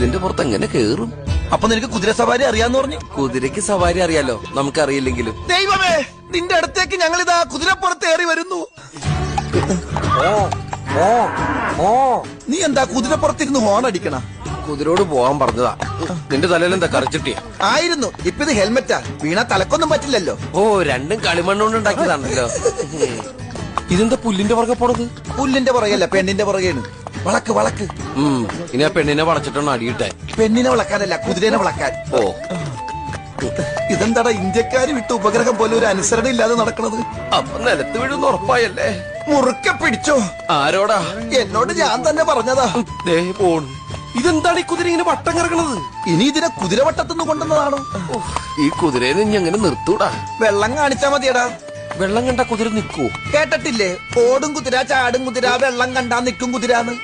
ഇതിന്റെ പുറത്ത് എങ്ങനെ കേറും? അപ്പൊ നിനക്ക് കുതിര സവാരി അറിയാന്ന് പറഞ്ഞു? കുതിരക്ക് സവാരി അറിയാലോ, നമുക്കറിയില്ലെങ്കിലും. ദൈവമേ, നിന്റെ അടുത്തേക്ക് ഞങ്ങൾ ഇതാ കുതിരപ്പുറത്ത് ഏറി വരുന്നു. നീ എന്താ കുതിരപ്പുറത്തിരുന്ന് ഹോൺ അടിക്കണ? കുതിരോട് പോവാൻ പറഞ്ഞതാ. നിന്റെ തലയിലെന്താ കറിച്ചിട്ടിയ? ആയിരുന്നു. ഇപ്പൊ ഇത് ഹെൽമെറ്റാ, വീണ തലക്കൊന്നും പറ്റില്ലല്ലോ. ഓ, രണ്ടും കളിമണ്ണുകൊണ്ട് ഉണ്ടാക്കിയതാണല്ലോ. ഇതെന്താ പുല്ലിന്റെ പുറകെ പോണത്? പുല്ലിന്റെ പുറകെയല്ല, പെണ്ണിന്റെ പുറകെയാണ്. വളക്ക് വളക്ക്. ഇനി ആ പെണ്ണിനെ വളച്ചിട്ടാണ് അടിയിട്ടെ. പെണ്ണിനെ വളക്കാനല്ല, കുതിരനെ വളക്കാൻ. ഓ, ഇതെന്താടാ ഇന്ത്യക്കാര് വിട്ട് ഉപഗ്രഹം പോലെ ഒരു അനുസരണ ഇല്ലാതെ നടക്കണത്? അപ്പൊ നിലത്ത് വീഴുന്ന ഉറപ്പായല്ലേ? മുറുക്കെ പിടിച്ചോ. ആരോടാ? എന്നോട് ഞാൻ തന്നെ പറഞ്ഞതാ. ദേ പോണു. ഇതെന്താണ് ഈ കുതിര ഇങ്ങനെ വട്ടം കറങ്ങണത്? ഇനി ഇതിനെ കുതിരവട്ടത്തുനിന്ന് കൊണ്ടുവന്നതാണോ? ഈ കുതിരയെ നീ അങ്ങനെ നിർത്തൂടാ. വെള്ളം കാണിച്ചാ മതിയടാ. വെള്ളം കണ്ട കുതിര നിക്കൂ? കേട്ടിട്ടില്ലേ? ഓടും കുതിര, ചാടും കുതിര, വെള്ളം കണ്ടാ നിക്കും കുതിരാന്ന്.